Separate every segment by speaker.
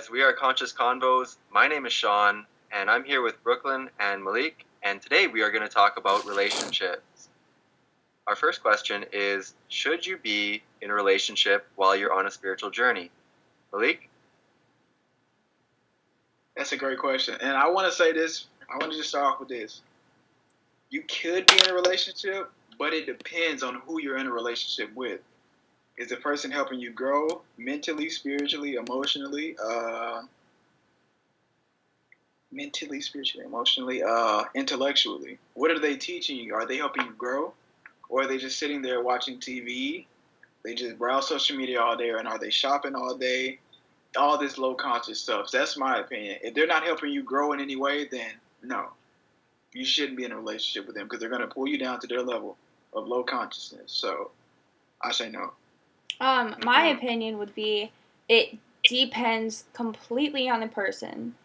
Speaker 1: guys. We are Conscious Convos. My name is Sean, and I'm here with Brooklyn and Malik, and today we are going to talk about relationships. Our first question is, should you be in a relationship while you're on a spiritual journey? Malik?
Speaker 2: That's a great question. And I want to say this. I want to just start off with this. You could be in a relationship, but it depends on who you're in a relationship with. Is the person helping you grow mentally, spiritually, emotionally, intellectually? What are they teaching you? Are they helping you grow? Or are they just sitting there watching TV? They just browse social media all day, and are they shopping all day? All this low conscious stuff. So that's my opinion. If they're not helping you grow in any way, then no, you shouldn't be in a relationship with them because they're going to pull you down to their level of low consciousness. So I say no.
Speaker 3: My opinion would be it depends completely on the person.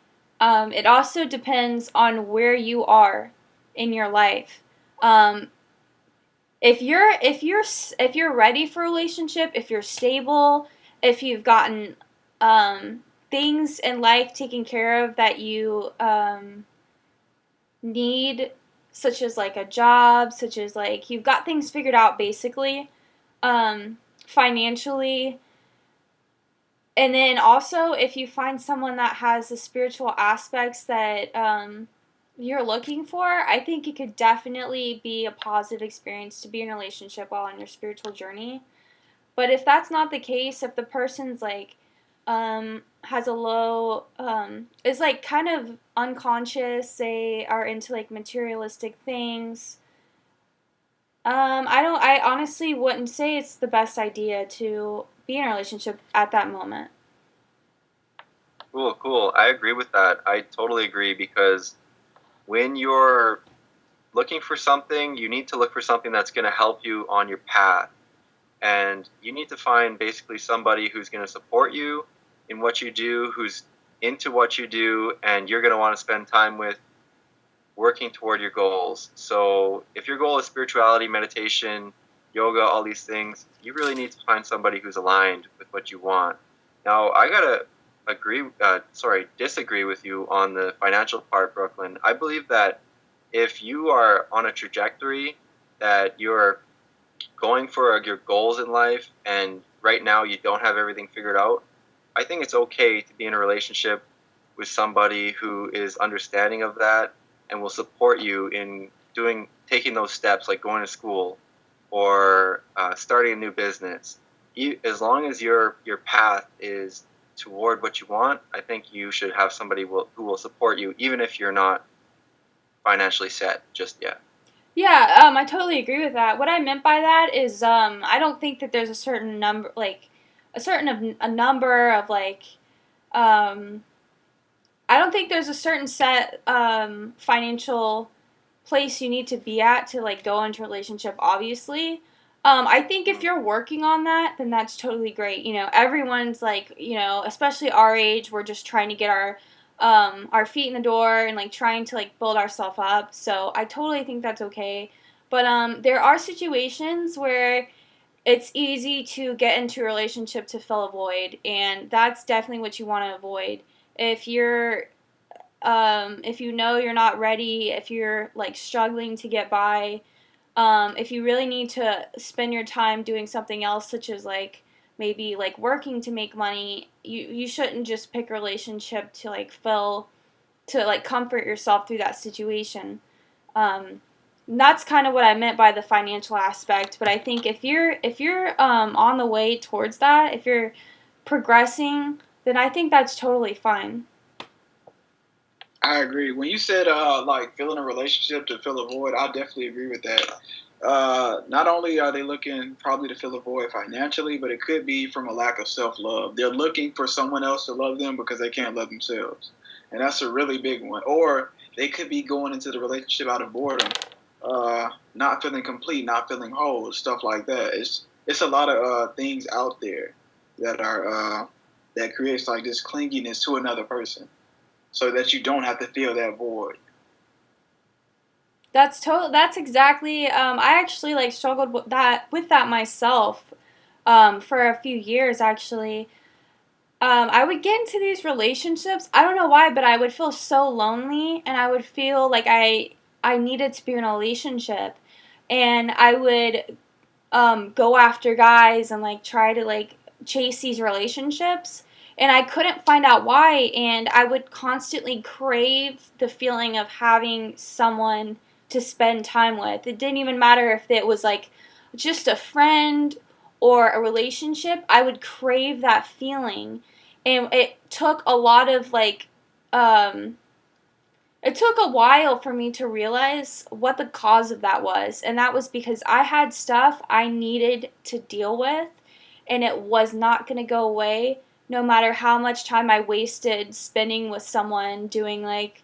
Speaker 3: It also depends on where you are in your life. If you're ready for a relationship, if you're stable, if you've gotten things in life taken care of that you need, such as like a job, such as like you've got things figured out basically, financially. And then also, if you find someone that has the spiritual aspects that you're looking for, I think it could definitely be a positive experience to be in a relationship while on your spiritual journey. But if that's not the case, if the person's like has a low is like kind of unconscious, they are into like materialistic things. I honestly wouldn't say it's the best idea to be in a relationship at that moment.
Speaker 1: Cool. I agree with that. I totally agree because when you're looking for something, you need to look for something that's going to help you on your path. And you need to find basically somebody who's going to support you in what you do, who's into what you do, and you're going to want to spend time with working toward your goals. So if your goal is spirituality, meditation, yoga, all these things, you really need to find somebody who's aligned with what you want. Now, I got to disagree with you on the financial part, Brooklyn. I believe that if you are on a trajectory that you're going for your goals in life and right now you don't have everything figured out, I think it's okay to be in a relationship with somebody who is understanding of that and will support you in taking those steps, like going to school or starting a new business. As long as your path is toward what you want, I think you should have somebody who will support you, even if you're not financially set just yet.
Speaker 3: Yeah, I totally agree with that. What I meant by that is, I don't think that there's a certain number, like, a number of, like, I don't think there's a certain set, financial place you need to be at to, like, go into a relationship, obviously. I think if you're working on that, then that's totally great. You know, everyone's, like, you know, especially our age, we're just trying to get our feet in the door and like trying to like build ourselves up. So I totally think that's okay. But there are situations where it's easy to get into a relationship to fill a void, and that's definitely what you want to avoid. If you're if you know you're not ready, if you're like struggling to get by, if you really need to spend your time doing something else, such as like maybe like working to make money, you shouldn't just pick a relationship to like comfort yourself through that situation. Um, that's kind of what I meant by the financial aspect. But I think if you're on the way towards that, if you're progressing, then I think that's totally fine.
Speaker 2: I agree. When you said like filling a relationship to fill a void, I definitely agree with that. Not only are they looking probably to fill a void financially, but it could be from a lack of self love. They're looking for someone else to love them because they can't love themselves, and that's a really big one. Or they could be going into the relationship out of boredom, not feeling complete, not feeling whole, stuff like that. It's a lot of things out there that are that creates like this clinginess to another person, so that you don't have to feel that void.
Speaker 3: That's exactly. I actually like struggled with that myself, for a few years actually. I would get into these relationships. I don't know why, but I would feel so lonely, and I would feel like I needed to be in a relationship, and I would go after guys and like try to like chase these relationships, and I couldn't find out why, and I would constantly crave the feeling of having someone to spend time with. It didn't even matter if it was like just a friend or a relationship. I would crave that feeling, and it took a lot of like um it took a while for me to realize what the cause of that was, and that was because I had stuff I needed to deal with, and it was not going to go away no matter how much time I wasted spending with someone doing like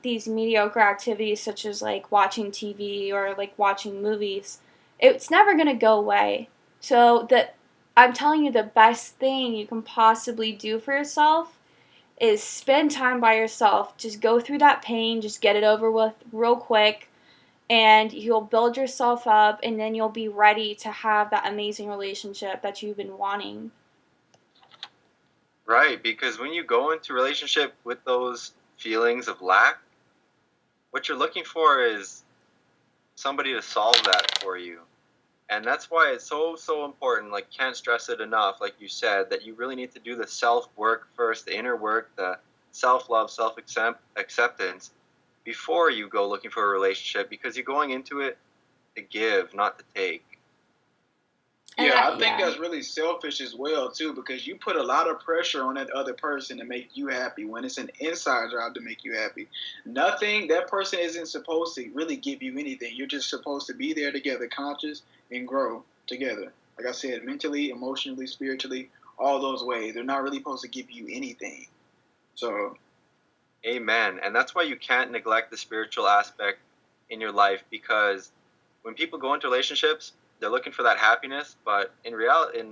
Speaker 3: these mediocre activities such as like watching TV or like watching movies. It's never going to go away. So that I'm telling you, the best thing you can possibly do for yourself is spend time by yourself. Just go through that pain, just get it over with real quick, and you'll build yourself up, and then you'll be ready to have that amazing relationship that you've been wanting.
Speaker 1: Right, because when you go into a relationship with those feelings of lack, what you're looking for is somebody to solve that for you. And that's why it's so important. Like, can't stress it enough, like you said, that you really need to do the self work first, the inner work, the self love, self acceptance before you go looking for a relationship, because you're going into it to give, not to take.
Speaker 3: And
Speaker 2: Yeah, I think
Speaker 3: yeah.
Speaker 2: that's really selfish as well too, because you put a lot of pressure on that other person to make you happy when it's an inside job to make you happy. Nothing that person isn't supposed to really give you anything. You're just supposed to be there together, conscious and grow together. Like I said, mentally, emotionally, spiritually, all those ways. They're not really supposed to give you anything. So
Speaker 1: Amen. And that's why you can't neglect the spiritual aspect in your life, because when people go into relationships, they're looking for that happiness, but in reality,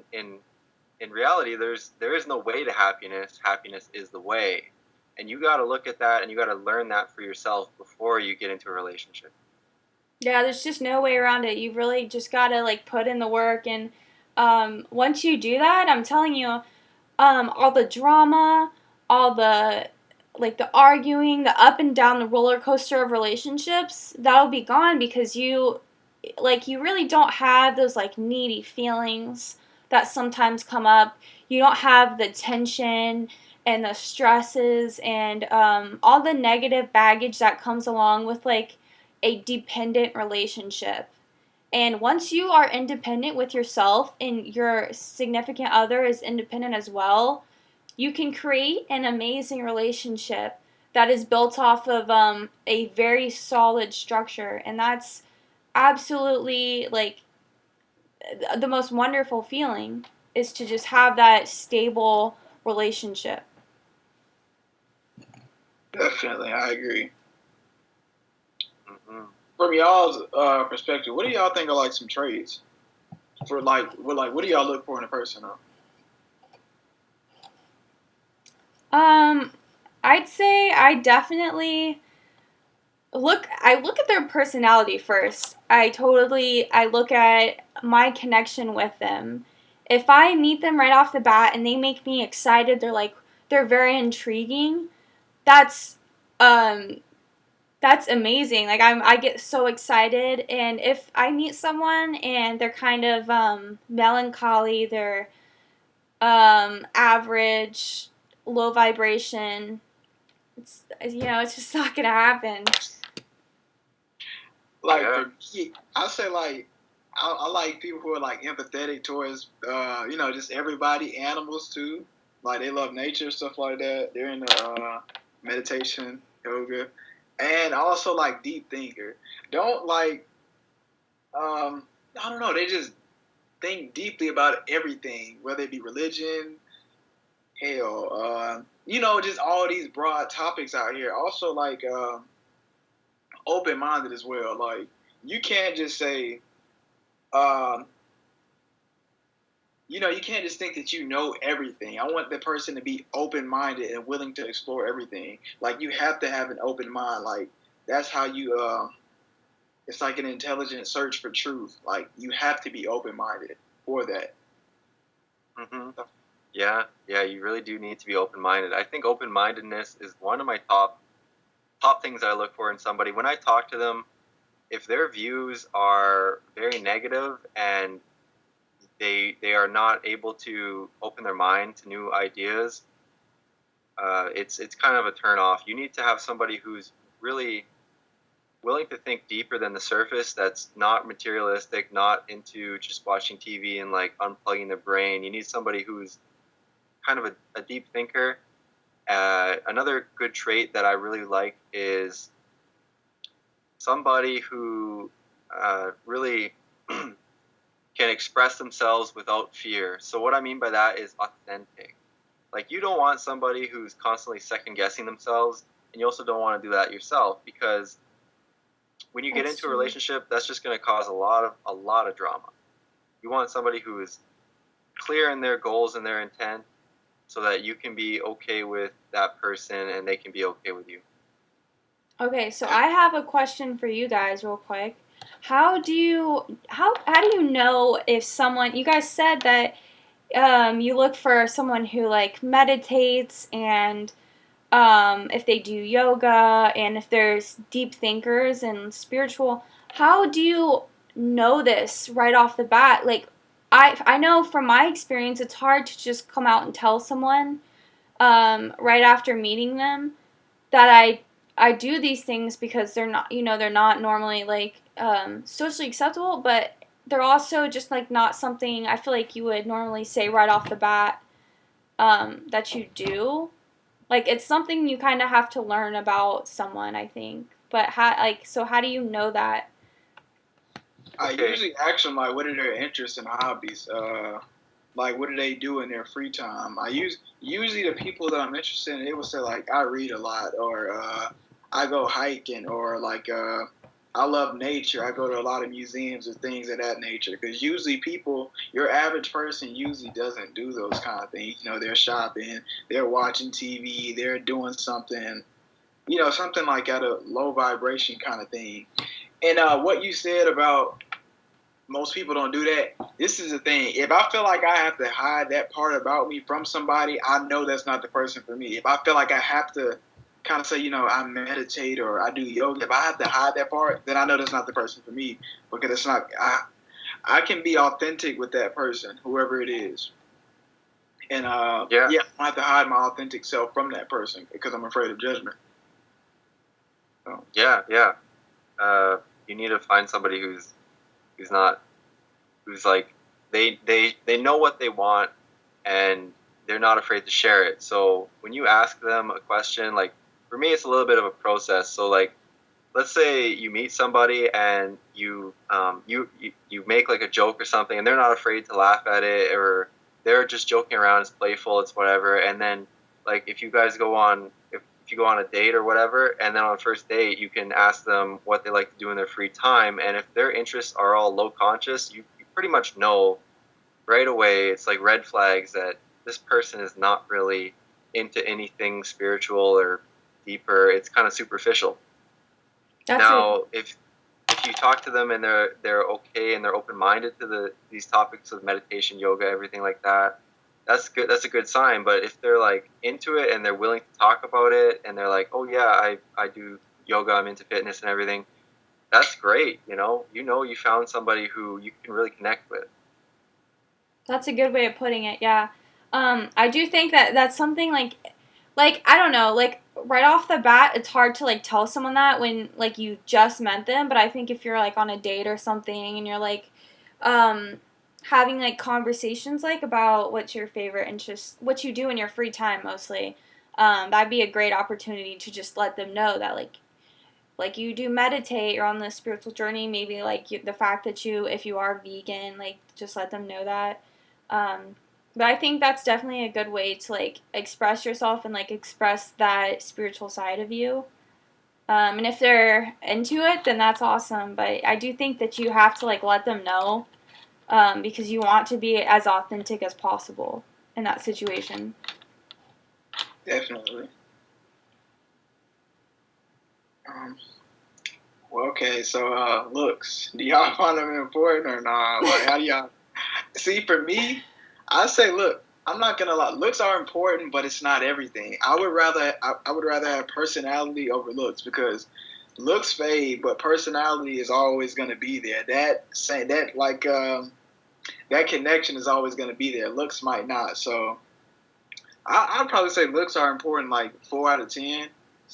Speaker 1: there is no way to happiness. Happiness is the way. And you got to look at that, and you got to learn that for yourself before you get into a relationship.
Speaker 3: Yeah, there's just no way around it. You really just gotta like put in the work, and once you do that, I'm telling you, all the drama, all the like the arguing, the up and down the roller coaster of relationships, that'll be gone because you really don't have those like needy feelings that sometimes come up. You don't have the tension and the stresses and all the negative baggage that comes along with like a dependent relationship. And once you are independent with yourself and your significant other is independent as well, you can create an amazing relationship that is built off of a very solid structure. And that's absolutely like the most wonderful feeling is to just have that stable relationship.
Speaker 2: definitely, I agree.
Speaker 1: Hmm.
Speaker 2: From y'all's perspective, what do y'all think are like some traits for what do y'all look for in a person? Though?
Speaker 3: Um, I'd say I look at their personality first. I look at my connection with them. If I meet them right off the bat and they make me excited, they're very intriguing. That's um that's amazing. Like I get so excited, and if I meet someone and they're kind of melancholy, they're average, low vibration, it's just not gonna happen.
Speaker 2: Like
Speaker 1: Yeah.
Speaker 2: for me, I say I like people who are like empathetic towards just everybody, animals too. Like they love nature, stuff like that. They're into meditation, yoga, and also like deep thinker. Don't like I don't know. They just think deeply about everything, whether it be religion, hell, just all these broad topics out here. Also like open minded as well. Like you can't just say um, you can't just think that you know everything. I want the person to be open minded and willing to explore everything. Like you have to have an open mind. Like that's how you. It's like an intelligent search for truth. Like you have to be open minded for that.
Speaker 1: Hmm. Yeah, you really do need to be open-minded. I think open-mindedness is one of my top things I look for in somebody. When I talk to them, if their views are very negative and they are not able to open their mind to new ideas, it's kind of a turn off. You need to have somebody who's really willing to think deeper than the surface. That's not materialistic, not into just watching TV and like unplugging their brain. You need somebody who's kind of a deep thinker. Another good trait that I really like is somebody who really can express themselves without fear. So what I mean by that is authentic. Like, you don't want somebody who's constantly second guessing themselves, and you also don't want to do that yourself, because when you get
Speaker 3: That's
Speaker 1: into a
Speaker 3: true.
Speaker 1: relationship, that's just going to cause a lot of drama. You want somebody who is clear in their goals and their intent, so that you can be okay with that person and they can be okay with you.
Speaker 3: Okay, so I have a question for you guys real quick. How do you know if someone, you guys said that you look for someone who like meditates and if they do yoga and if there's deep thinkers and spiritual, how do you know this right off the bat? Like, I know from my experience, it's hard to just come out and tell someone right after meeting them that I do these things because they're not normally like socially acceptable, but they're also just like not something I feel like you would normally say right off the bat that you do. Like, it's something you kind of have to learn about someone, I think. But how do you know that?
Speaker 2: I
Speaker 1: Okay.
Speaker 2: usually ask them like, what are their interests and hobbies? Like, what do they do in their free time? Usually the people that I'm interested in, they will say like, I read a lot, or I go hiking, or like I love nature. I go to a lot of museums or things of that nature. Because usually people, your average person usually doesn't do those kind of things. You know, they're shopping, they're watching TV, they're doing something, you know, something like at a low vibration kind of thing. And what you said about most people don't do that. This is the thing. If I feel like I have to hide that part about me from somebody, I know that's not the person for me. If I feel like I have to kind of say, you know, I meditate or I do yoga, if I have to hide that part, then I know that's not the person for me, because it's not. I can be authentic with that person, whoever it is, and
Speaker 1: Yeah.
Speaker 2: yeah, I have to hide my authentic self from that person because I'm afraid of judgment. So.
Speaker 1: Yeah. You need to find somebody who's not who's like they know what they want, and they're not afraid to share it. So when you ask them a question, like, for me, it's a little bit of a process. So like, let's say you meet somebody and you make like a joke or something, and they're not afraid to laugh at it, or they're just joking around, it's playful, it's whatever. And then, like, if you guys go on if you go on a date or whatever, and then on the first date you can ask them what they like to do in their free time, and if their interests are all low conscious, you pretty much know right away. It's like red flags that this person is not really into anything spiritual or deeper. It's kind of superficial.
Speaker 3: That's a
Speaker 1: Now, if you talk to them and they're okay and they're open minded to these topics of meditation, yoga, everything like that, that's good. That's a good sign. But if they're like into it and they're willing to talk about it, and they're like, oh yeah, I do yoga, I'm into fitness and everything, that's great. You found somebody who you can really connect with.
Speaker 3: That's a good way of putting it. Yeah. I do think that that's something like I don't know, like right off the bat, it's hard to like tell someone that when like you just met them. But I think if you're like on a date or something and you're like, um, having like conversations like about what's your favorite interest, what you do in your free time mostly, that'd be a great opportunity to just let them know that like you do meditate, you're on the spiritual journey, maybe like the fact that if you are vegan, like just let them know that. um, but I think that's definitely a good way to like express yourself and like express that spiritual side of you. And if they're into it, then that's awesome, but I do think that you have to like let them know, because you want to be as authentic as possible in that situation.
Speaker 2: Definitely. Um, well, okay, so looks. Do y'all find them important or not? Like, how do y'all see? For me, I say look. I'm not gonna lie. Looks are important, but it's not everything. I would rather have personality over looks because looks fade, but personality is always gonna be there. That connection is always gonna be there. Looks might not. So I'd probably say looks are important, like 4 out of 10.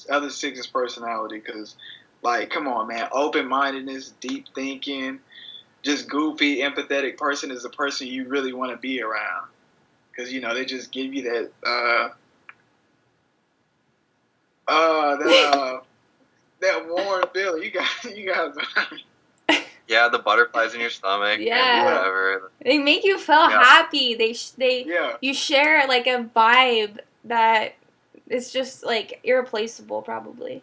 Speaker 2: Other six is personality, because like, come on, man, open mindedness, deep thinking, just goofy, empathetic person is the person you really want to be around, because they just give you that that warm feeling. You guys.
Speaker 1: Yeah, the butterflies in your stomach and
Speaker 3: Yeah.
Speaker 1: whatever.
Speaker 3: They make you feel happy.
Speaker 2: Yeah.
Speaker 3: You share like a vibe that is just like irreplaceable, probably.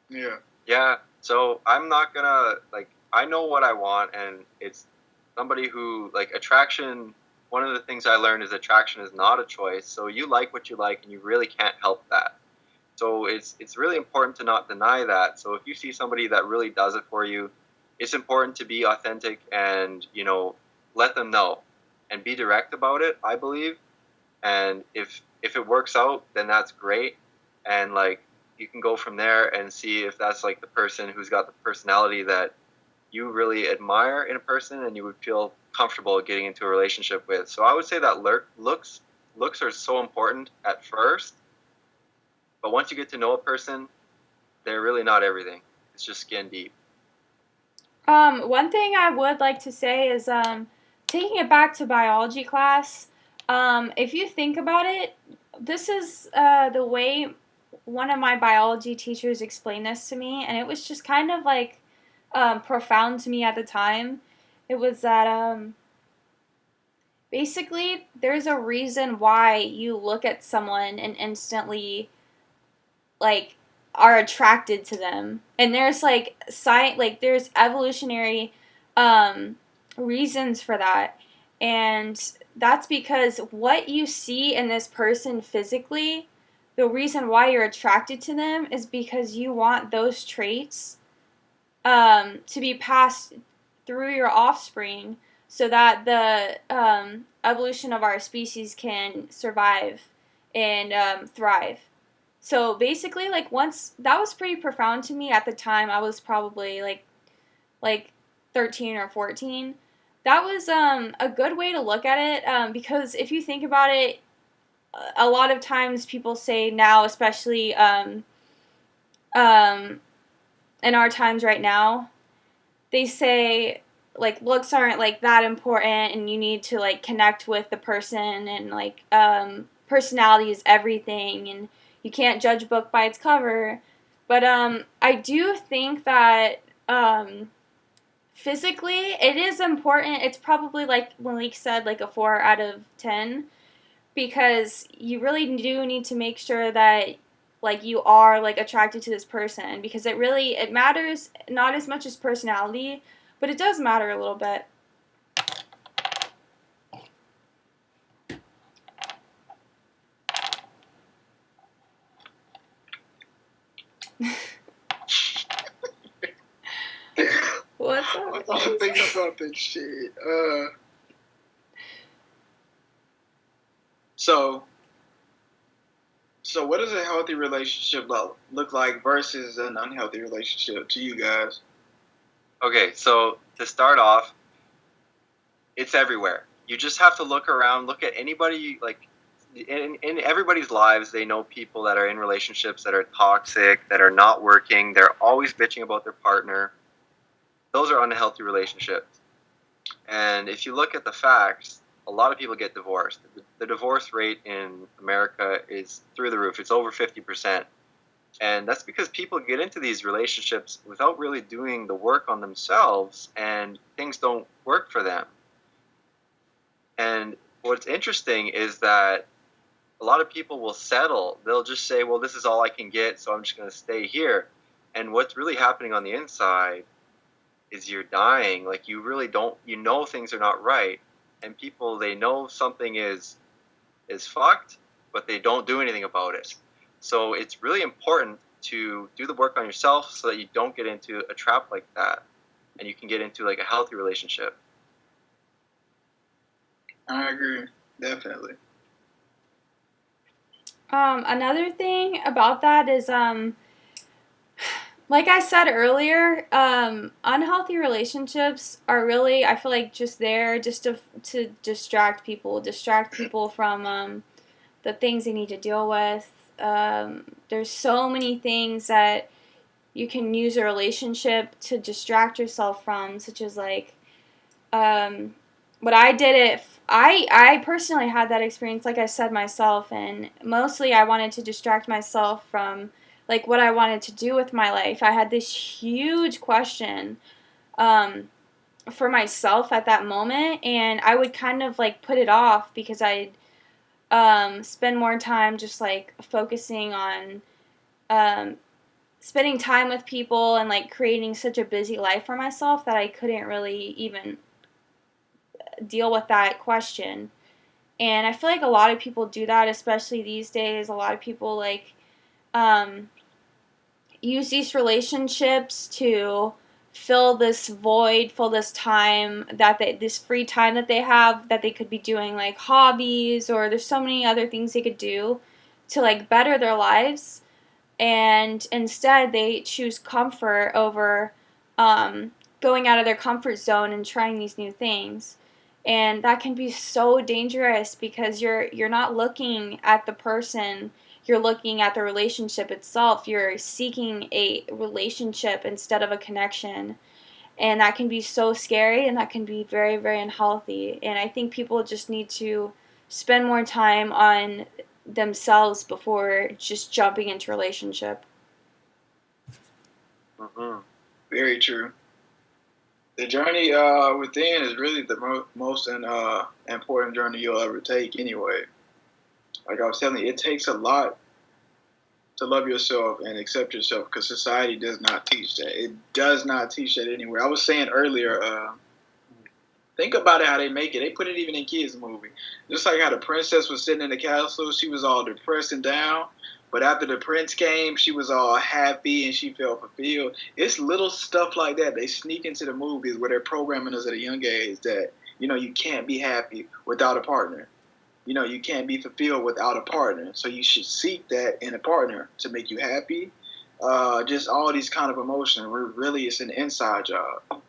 Speaker 2: Yeah.
Speaker 1: Yeah. So I'm not gonna like. I know what I want, and it's somebody who like attraction. One of the things I learned is attraction is not a choice. So you like what you like, and you really can't help that. So it's really important to not deny that. So if you see somebody that really does it for you, it's important to be authentic and let them know and be direct about it. I believe, and if it works out, then that's great, and like you can go from there and see if that's like the person who's got the personality that you really admire in a person and you would feel comfortable getting into a relationship with. So I would say that looks are so important at first, but once you get to know a person, they're really not everything. It's just skin deep.
Speaker 3: One thing I would like to say is taking it back to biology class. If you think about it, this is the way one of my biology teachers explained this to me, and it was just kind of like profound to me at the time. It was that basically there's a reason why you look at someone and instantly like are attracted to them, and there's there's evolutionary um, reasons for that, and that's because what you see in this person physically, the reason why you're attracted to them is because you want those traits to be passed through your offspring so that the evolution of our species can survive and thrive. So basically, like once that was pretty profound to me at the time. I was probably like 13 or 14. That was a good way to look at it because if you think about it, a lot of times people say now, especially um, in our times right now, they say like looks aren't like that important and you need to like connect with the person and like personality is everything and you can't judge a book by its cover. But I do think that physically it is important. It's probably like Malik said, like a 4 out of 10, because you really do need to make sure that like you are like attracted to this person, because it matters not as much as personality, but it does matter a little bit. What's up?
Speaker 2: I don't think about this shit. So what does a healthy relationship look like versus an unhealthy relationship to you guys?
Speaker 1: Okay, so to start off, it's everywhere. You just have to look around, look at anybody, like in everybody's lives, they know people that are in relationships that are toxic, that are not working, they're always bitching about their partner. Those are unhealthy relationships. And if you look at the facts, a lot of people get divorced. The divorce rate in America is through the roof. It's over 50%. And that's because people get into these relationships without really doing the work on themselves, and things don't work for them. And what's interesting is that a lot of people will settle. They'll just say, well, this is all I can get, so I'm just going to stay here. And what's really happening on the inside is you're dying. Like you really don't, things are not right. And people, they know something is fucked, but they don't do anything about it. So it's really important to do the work on yourself so that you don't get into a trap like that, and you can get into like a healthy relationship.
Speaker 2: I agree, definitely.
Speaker 3: Another thing about that is, like I said earlier, unhealthy relationships are really, I feel like, just there just to distract people from the things they need to deal with. There's so many things that you can use a relationship to distract yourself from, such as like, what I did if I personally had that experience, like I said myself, and mostly I wanted to distract myself from like what I wanted to do with my life. I had this huge question um, for myself at that moment, and I would kind of like put it off because I'd spend more time just like focusing on um, spending time with people and like creating such a busy life for myself that I couldn't really even deal with that question. And I feel like a lot of people do that, especially these days. A lot of people like um, use these relationships to fill this void, fill this time this free time that they have that they could be doing like hobbies, or there's so many other things they could do to like better their lives, and instead they choose comfort over going out of their comfort zone and trying these new things. And that can be so dangerous because you're not looking at the person, you're looking at the relationship itself. You're seeking a relationship instead of a connection, and that can be so scary, and that can be very, very unhealthy. And I think people just need to spend more time on themselves before just jumping into relationship.
Speaker 1: Mm-hmm.
Speaker 2: Very true. The journey within is really the most important journey you'll ever take anyway. Like I was telling you, it takes a lot to love yourself and accept yourself because society does not teach that. It does not teach that anywhere. I was saying earlier, think about it how they make it. They put it even in kids' movie. Just like how the princess was sitting in the castle, she was all depressed and down. But after the prince came, she was all happy and she felt fulfilled. It's little stuff like that. They sneak into the movies where they're programming us at a young age that, you can't be happy without a partner. You can't be fulfilled without a partner. So you should seek that in a partner to make you happy. Just all these kind of emotions. Really, it's an inside job.
Speaker 3: That's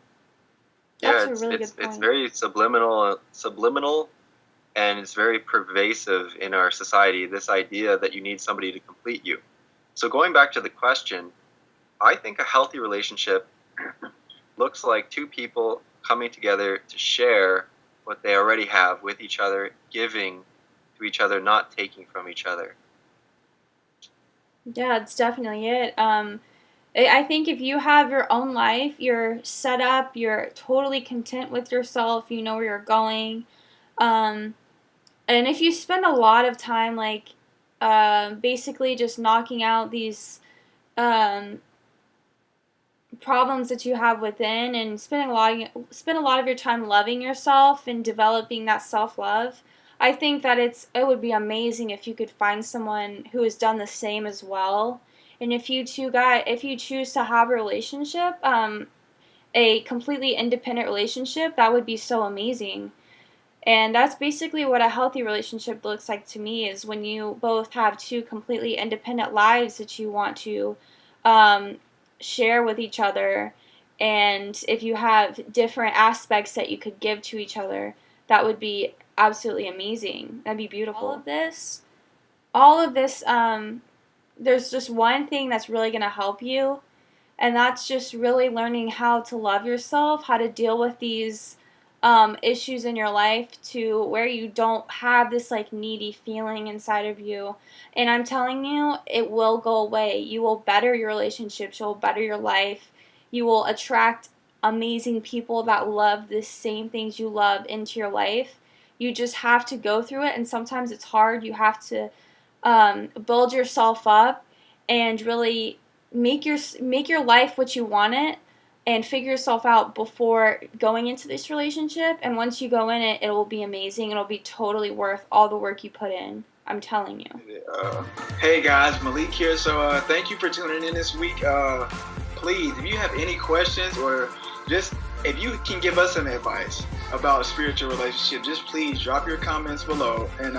Speaker 1: Yeah,
Speaker 3: a really
Speaker 1: it's
Speaker 3: good
Speaker 1: it's
Speaker 3: point.
Speaker 1: very subliminal, and it's very pervasive in our society. This idea that you need somebody to complete you. So going back to the question, I think a healthy relationship looks like two people coming together to share what they already have with each other, giving to each other, not taking from each other.
Speaker 3: Yeah, it's definitely it. I think if you have your own life, you're set up, you're totally content with yourself, you know where you're going. Um, and if you spend a lot of time, like, basically just knocking out these um, problems that you have within, and spend a lot of your time loving yourself and developing that self love. I think that it would be amazing if you could find someone who has done the same as well. And if you choose to have a relationship, a completely independent relationship, that would be so amazing. And that's basically what a healthy relationship looks like to me, is when you both have two completely independent lives that you want to um, share with each other. And if you have different aspects that you could give to each other, that would be absolutely amazing. That'd be beautiful. All of this, there's just one thing that's really going to help you, and that's just really learning how to love yourself, how to deal with these issues in your life to where you don't have this like needy feeling inside of you. And I'm telling you, it will go away. You will better your relationships, you'll better your life, you will attract amazing people that love the same things you love into your life. You just have to go through it, and sometimes it's hard. You have to build yourself up and really make your life what you want it, and figure yourself out before going into this relationship. And once you go in it, it will be amazing. It'll be totally worth all the work you put in. I'm telling you.
Speaker 2: Hey guys, Malik here. So thank you for tuning in this week. Please, if you have any questions or just if you can give us some advice about a spiritual relationship, just please drop your comments below, and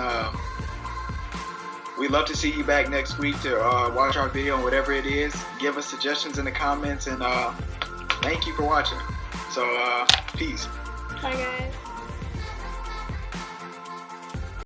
Speaker 2: We'd love to see you back next week to watch our video on whatever it is. Give us suggestions in the comments, and thank you for watching. So, peace.
Speaker 3: Bye, guys.